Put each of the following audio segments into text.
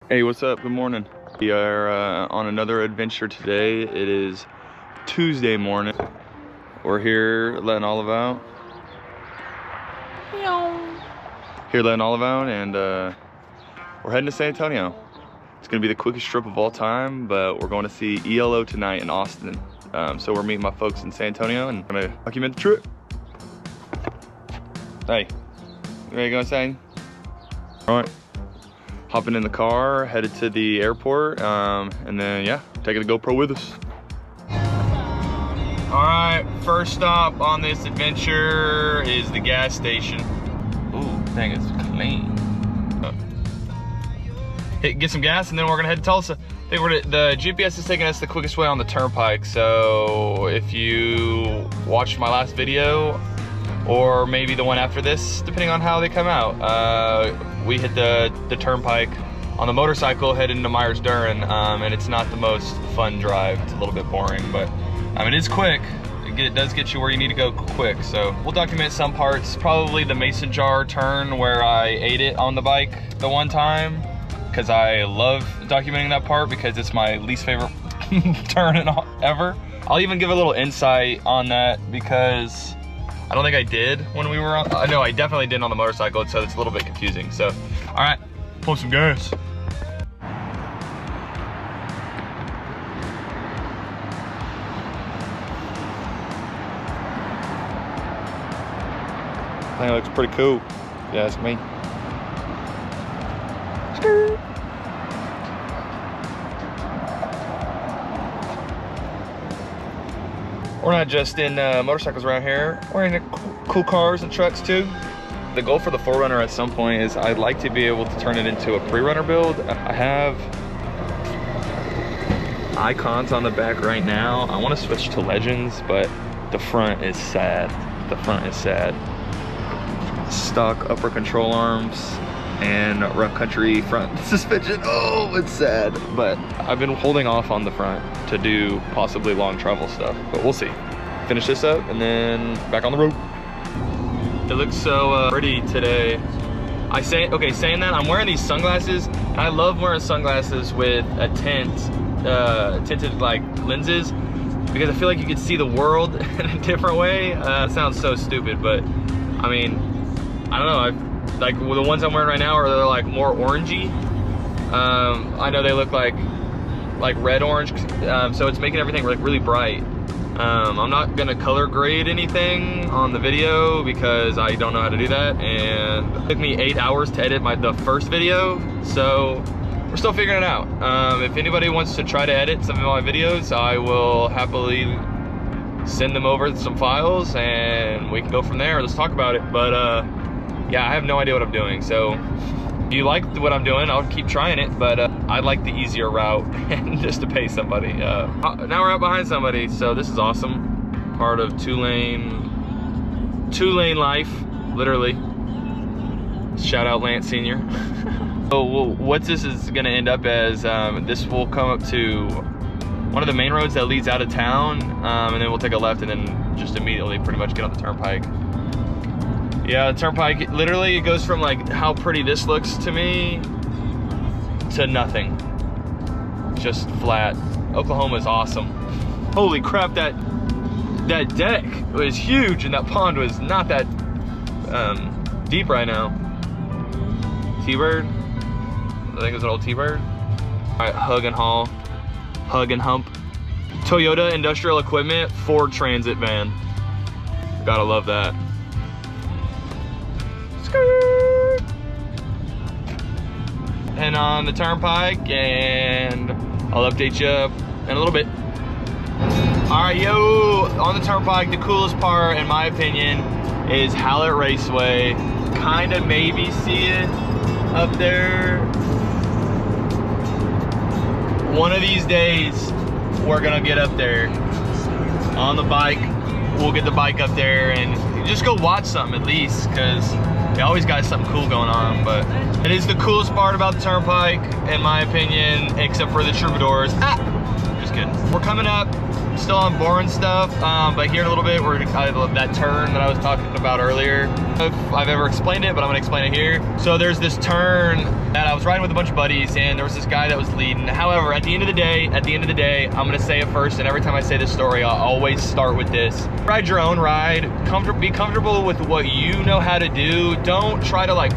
Hey, what's up? Good morning. We are on another adventure today. It is Tuesday morning. We're here letting Olive out. Here letting Olive out, and we're heading to San Antonio. It's gonna be the quickest trip of all time, but we're going to see ELO tonight in Austin. So we're meeting my folks in San Antonio, and I'm gonna document the trip. Hey, you ready to go inside? All right. Hopping in the car, headed to the airport, and then yeah, taking the GoPro with us. All right, first stop on this adventure is the gas station. Ooh, dang, it's clean. Get some gas, and then we're gonna head to Tulsa. I think the GPS is taking us the quickest way on the turnpike. So if you watched my last video, or maybe the one after this, depending on how they come out, we hit the turnpike on the motorcycle heading to Myers-Durham, and it's not the most fun drive. It's a little bit boring, but it is quick. It does get you where you need to go quick. So we'll document some parts, probably the mason jar turn where I ate it on the bike the one time, because I love documenting that part because it's my least favorite turn ever. I'll even give a little insight on that because I don't think I did when we were on, no, I definitely didn't on the motorcycle, so it's a little bit confusing. So, all right, pump some gas. I think it looks pretty cool, if you ask me. Skirt. We're not just in motorcycles around here, we're in cool cars and trucks too. The goal for the 4Runner at some point is I'd like to be able to turn it into a pre-runner build. I have icons on the back right now. I want to switch to Legends, but the front is sad. The front is sad. Stock upper control arms and rough country front suspension. Oh, it's sad. But I've been holding off on the front to do possibly long travel stuff, but we'll see. Finish this up and then back on the road. It looks so pretty today. Saying that, I'm wearing these sunglasses, and I love wearing sunglasses with a tinted like lenses, because I feel like you can see the world in a different way. It sounds so stupid, but I mean, I don't know. Like the ones I'm wearing right now they're like more orangey. I know they look like red orange, so it's making everything like really bright. I'm not gonna color grade anything on the video because I don't know how to do that, and it took me 8 hours to edit the first video, so we're still figuring it out. If anybody wants to try to edit some of my videos, I will happily send them over some files and we can go from there. Let's talk about it. But yeah, I have no idea what I'm doing, so if you like what I'm doing, I'll keep trying it, but I like the easier route and just to pay somebody. Now we're out behind somebody, so this is awesome. Part of two-lane life, literally. Shout out Lance Sr. So what this is gonna end up as, this will come up to one of the main roads that leads out of town, and then we'll take a left and then just immediately pretty much get on the turnpike. Yeah, the turnpike, literally it goes from like how pretty this looks to me to nothing. Just flat. Oklahoma is awesome. Holy crap, that deck was huge and that pond was not that deep right now. T-Bird, I think it's an old T-Bird. All right, hug and haul, hug and hump. Toyota Industrial Equipment Ford Transit van. Gotta love that. And on the turnpike, and I'll update you in a little bit. All right, yo, on the turnpike, the coolest part, in my opinion, is Hallett Raceway. Kind of maybe see it up there. One of these days, we're gonna get up there on the bike. We'll get the bike up there and just go watch something at least, because they always got something cool going on. But it is the coolest part about the turnpike, in my opinion, except for the troubadours. Just kidding. We're coming up still on boring stuff, but here in a little bit, we're kind of that turn that I was talking about earlier. If I've ever explained it, but I'm gonna explain it here. So there's this turn that I was riding with a bunch of buddies, and there was this guy that was leading. However, at the end of the day, I'm gonna say it first, and every time I say this story, I'll always start with this. Ride your own ride, be comfortable with what you know how to do. Don't try to like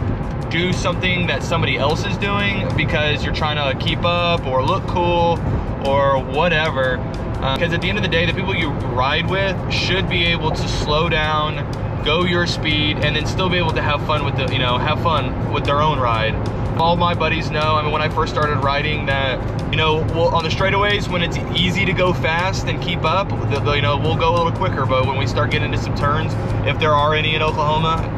do something that somebody else is doing because you're trying to keep up or look cool or whatever. Because at the end of the day, the people you ride with should be able to slow down, go your speed, and then still be able to have fun with the, have fun with their own ride. All my buddies know, I mean, when I first started riding that, on the straightaways, when it's easy to go fast and keep up, we'll go a little quicker. But when we start getting into some turns, if there are any in Oklahoma,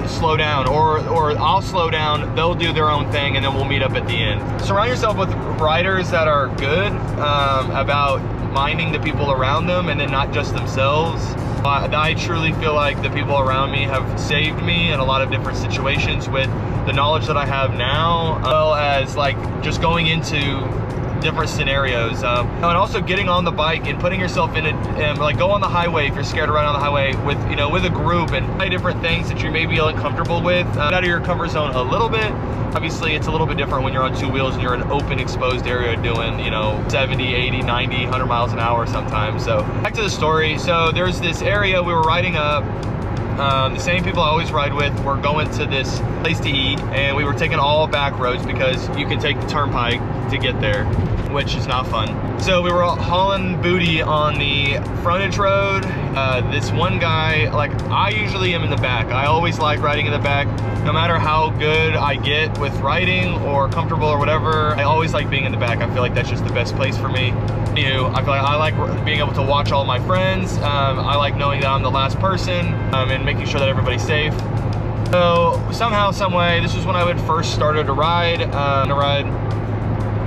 slow down, or I'll slow down, they'll do their own thing, and then we'll meet up at the end. Surround yourself with riders that are good about minding the people around them and then not just themselves. I truly feel like the people around me have saved me in a lot of different situations with the knowledge that I have now, as well as like just going into different scenarios, and also getting on the bike and putting yourself in it, and like go on the highway if you're scared to ride on the highway with with a group, and try different things that you may be uncomfortable with. Get out of your comfort zone a little bit. Obviously it's a little bit different when you're on two wheels and you're in an open exposed area doing 70, 80, 90, 100 miles an hour sometimes. So back to the story. So there's this area we were riding up. The same people I always ride with were going to this place to eat, and we were taking all back roads because you can take the turnpike to get there, which is not fun. So we were hauling booty on the frontage road. This one guy, like, I usually am in the back. I always like riding in the back. No matter how good I get with riding or comfortable or whatever, I always like being in the back. I feel like that's just the best place for me. I feel like I like being able to watch all my friends. I like knowing that I'm the last person, and making sure that everybody's safe. So somehow, some way, this was when I would first started to ride.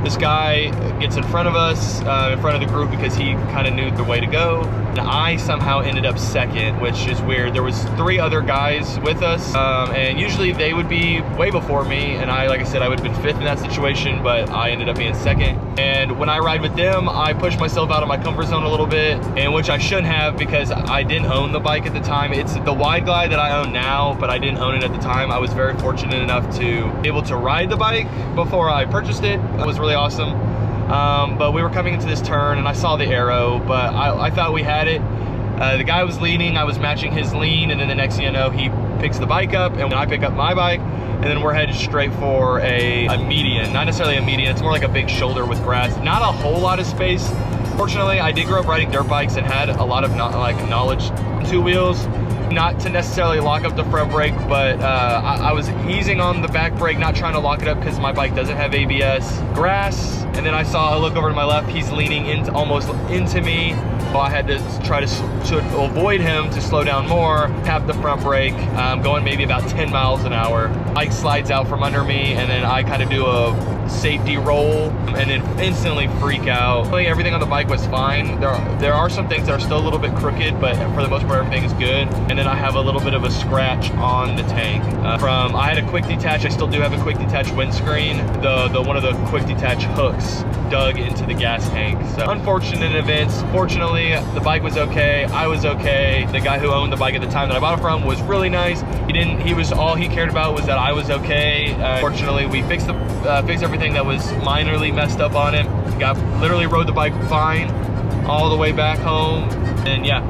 This guy gets in front of us, in front of the group, because he kind of knew the way to go. And I somehow ended up second, which is weird. There was 3 other guys with us, and usually they would be way before me. And like I said, I would have been 5th in that situation, but I ended up being 2nd. And when I ride with them, I push myself out of my comfort zone a little bit, and which I shouldn't have because I didn't own the bike at the time. It's the Wide Glide that I own now, but I didn't own it at the time. I was very fortunate enough to be able to ride the bike before I purchased it. It was really awesome. But we were coming into this turn and I saw the arrow, but I thought we had it. The guy was leaning, I was matching his lean, and then the next thing you know, he picks the bike up, and when I pick up my bike, and then we're headed straight for a median. Not necessarily a median, it's more like a big shoulder with grass. Not a whole lot of space. Fortunately, I did grow up riding dirt bikes and had a lot of knowledge on 2 wheels. Not to necessarily lock up the front brake, but I was easing on the back brake, not trying to lock it up because my bike doesn't have ABS. Grass, and then I look over to my left, he's leaning almost into me. Well, I had to try to avoid him to slow down more, tap the front brake, going maybe about 10 miles an hour. Bike slides out from under me, and then I kind of do a safety roll and then instantly freak out. Everything on the bike was fine. There are some things that are still a little bit crooked, but for the most part everything is good. And then I have a little bit of a scratch on the tank I had a quick detach. I still do have a quick detach windscreen. The one of the quick detach hooks dug into the gas tank. So unfortunate events. Fortunately, the bike was okay. I was okay. The guy who owned the bike at the time that I bought it from was really nice. All he cared about was that I was okay. Fortunately, we fixed everything that was minorly messed up on it. Literally rode the bike fine all the way back home, and yeah,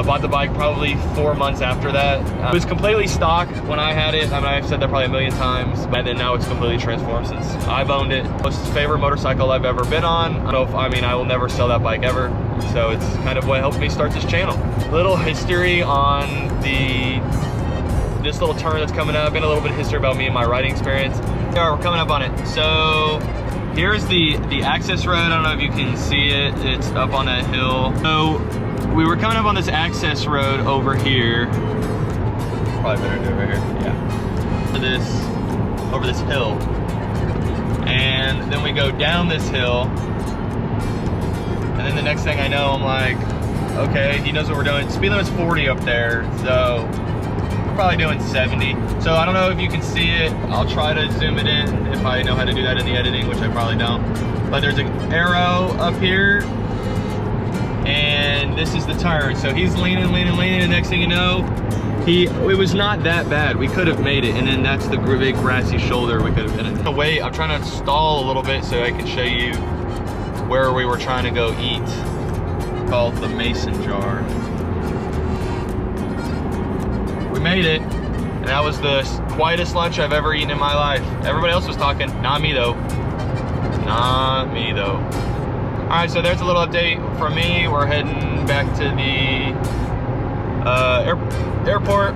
bought the bike probably 4 months after that. It was completely stock when I had it. I mean, I've said that probably a million times, and then now it's completely transformed since I've owned it. Most favorite motorcycle I've ever been on. I will never sell that bike ever. So it's kind of what helped me start this channel. Little history on this little turn that's coming up, and a little bit of history about me and my riding experience. Yeah, we're coming up on it. So here's the access road. I don't know if you can see it. It's up on that hill. So we were coming up on this access road over here. Probably better to do it right here. Yeah. Over this hill. And then we go down this hill. And then the next thing I know, I'm like, okay, he knows what we're doing. Speed limit's 40 up there, so we're probably doing 70. So I don't know if you can see it. I'll try to zoom it in if I know how to do that in the editing, which I probably don't. But there's an arrow up here, and this is the turn. So he's leaning, and next thing you know, it was not that bad. We could have made it, and then that's the big grassy shoulder we could have been in. Wait, I'm trying to stall a little bit so I can show you where we were trying to go eat, called the Mason Jar. We made it, and that was the quietest lunch I've ever eaten in my life. Everybody else was talking, not me though. Not me though. All right, so there's a little update from me. We're heading back to the airport.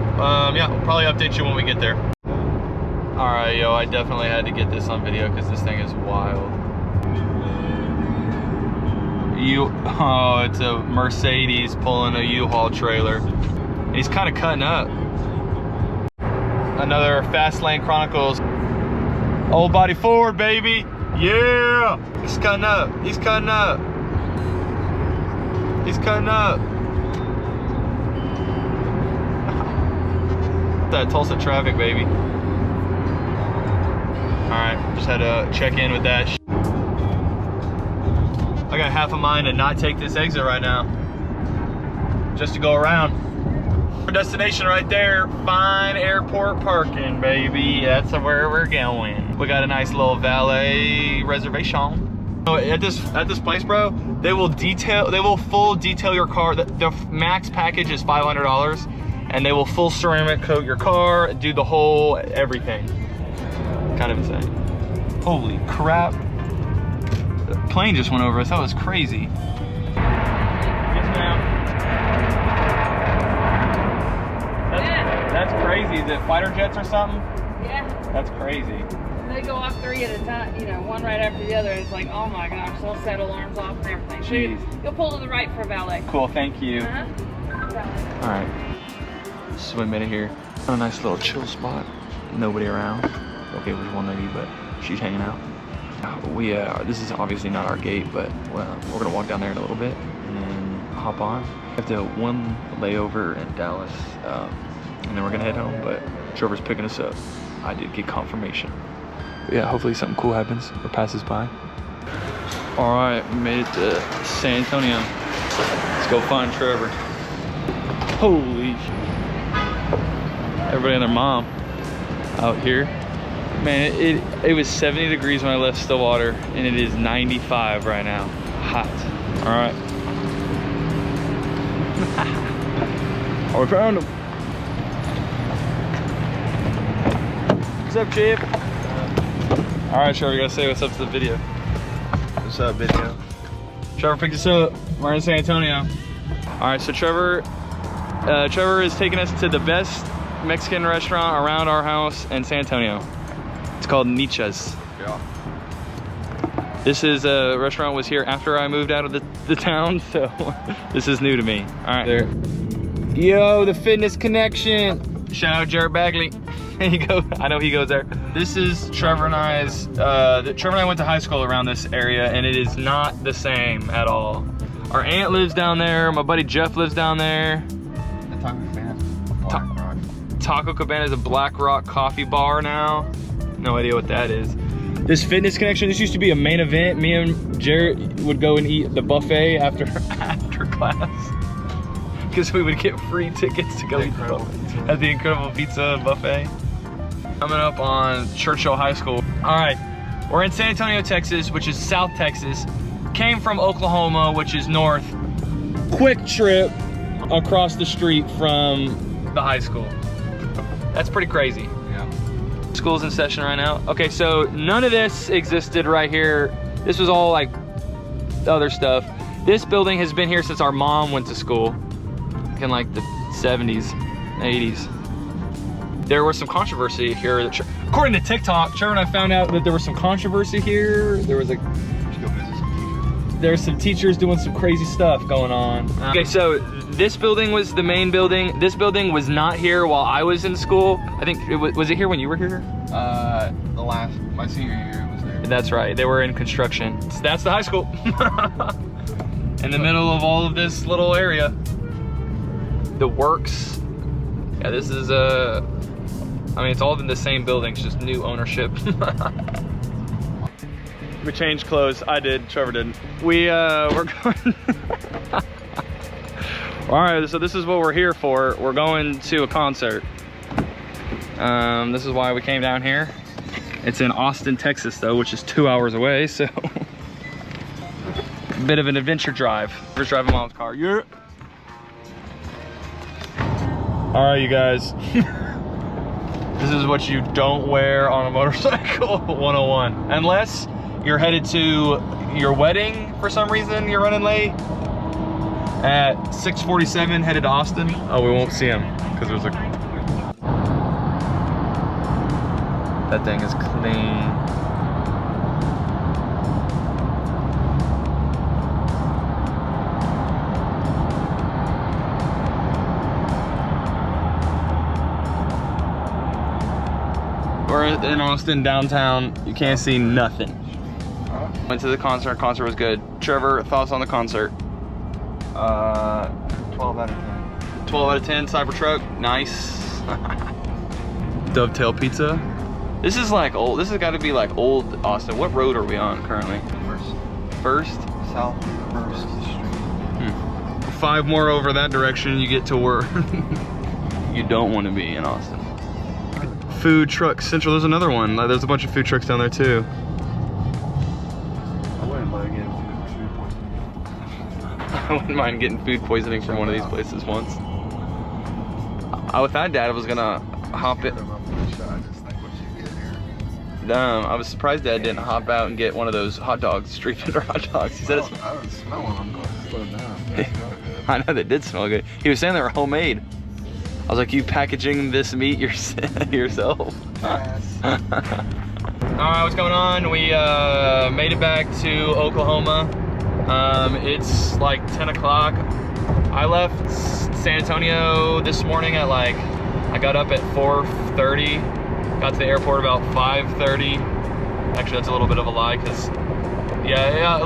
Yeah, we'll probably update you when we get there. All right, yo, I definitely had to get this on video because this thing is wild. Oh, it's a Mercedes pulling a U-Haul trailer. He's kind of cutting up. Another Fast Lane Chronicles. Old body forward, baby. Yeah. He's cutting up. He's cutting up. He's cutting up. That Tulsa traffic, baby. All right, just had to check in with that. I got half a mind to not take this exit right now, just to go around. Our destination right there, fine airport parking, baby. That's where we're going. We got a nice little valet reservation. So at this place, bro, they will full detail your car. The max package is $500, and they will full ceramic coat your car, do the whole everything. Kind of insane. Holy crap. The plane just went over us. That was crazy. Yes, ma'am. That's crazy. Is it fighter jets or something? Yeah. That's crazy. They go off 3 at a time, you know, one right after the other. It's like, oh my gosh, they'll set alarms off and everything. Jeez. You'll pull to the right for valet. Cool, thank you. Uh-huh. All right, swim in here. A nice little chill spot. Nobody around. Okay, there's one lady, but she's hanging out. This is obviously not our gate, but we're gonna walk down there in a little bit and hop on. We have to one layover in Dallas, and then we're gonna head home, but Trevor's picking us up. I did get confirmation. But yeah, hopefully something cool happens or passes by. All right, we made it to San Antonio. Let's go find Trevor. Holy, everybody and their mom out here. Man, it was 70 degrees when I left Stillwater, and it is 95 right now. Hot. All right. Oh, we found him. What's up, Chip? All right, Trevor, you gotta say what's up to the video. What's up, video? Trevor picked us up. We're in San Antonio. All right, so Trevor is taking us to the best Mexican restaurant around our house in San Antonio. It's called Nicha's. Yeah. This is a restaurant was here after I moved out of the town, so this is new to me. All right, there. Yo, the Fitness Connection. Shout out Jared Bagley. There you go. I know he goes there. This is Trevor and I's. Trevor and I went to high school around this area, and it is not the same at all. Our aunt lives down there. My buddy Jeff lives down there. Taco Cabana is a Black Rock coffee bar now. No idea what that is. This Fitness Connection, this used to be a main event. Me and Jarrett would go and eat the buffet after class, because we would get free tickets to go eat at the Incredible Pizza buffet. Coming up on Churchill High School. All right, we're in San Antonio, Texas, which is South Texas. Came from Oklahoma, which is north. Quick trip across the street from the high school. That's pretty crazy. Yeah. School's in session right now. Okay, so none of this existed right here. This was all like other stuff. This building has been here since our mom went to school in like the 70s, 80s. There was some controversy here. According to TikTok, Trevor and I found out that there was some controversy here. There's some teachers doing some crazy stuff going on. Okay, so this building was the main building. This building was not here while I was in school. I think, was it here when you were here? My senior year it was there. That's right, they were in construction. So that's the high school. In the middle of all of this little area. The works. Yeah, this is I mean, it's all in the same buildings, just new ownership. We changed clothes. I did, Trevor didn't. We're going. All right, so this is what we're here for. We're going to a concert. This is why we came down here. It's in Austin, Texas, though, which is 2 hours away, so a bit of an adventure drive. We're driving Mom's car. Yeah. All right, you guys. This is what you don't wear on a motorcycle 101. Unless you're headed to your wedding for some reason, you're running late. At 6:47, headed to Austin. Oh, we won't see him because there's a... That thing is clean. We're in Austin, downtown. You can't see nothing. Went to the concert. Concert was good. Trevor, thoughts on the concert? 12 out of 10. 12 out of 10, Cybertruck, nice. Dovetail Pizza. This is like old, this has got to be like old Austin. What road are we on currently? First? South 1st Street. 5 more over that direction, you get to where you don't want to be in Austin. Food Truck Central, there's another one. There's a bunch of food trucks down there too. I wouldn't mind getting food poisoning. I wouldn't mind getting food poisoning from one of these places once. I thought Dad was gonna hop it. I was surprised Dad didn't hop out and get one of those hot dogs, street vendor hot dogs. He said it's... I don't smell them. I'm going to slow down. I know they did smell good. He was saying they were homemade. I was like, you packaging this meat yourself? Yes. Alright, what's going on? We made it back to Oklahoma. It's like 10 o'clock. I left San Antonio this morning at like, I got up at 4:30. Got to the airport about 5:30. Actually, that's a little bit of a lie, because yeah,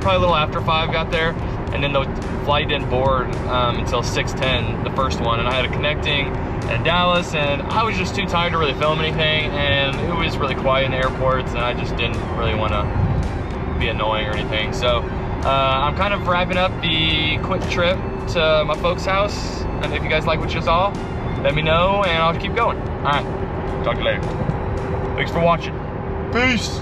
probably a little after 5 got there, and then the flight didn't board until 6:10, the first one, and I had a connecting in Dallas, and I was just too tired to really film anything, and it was really quiet in the airports, and I just didn't really want to be annoying or anything. So I'm kind of wrapping up the quick trip to my folks' house, and if you guys like what you saw, let me know, and I'll keep going. All right. Talk to you later. Thanks for watching. Peace.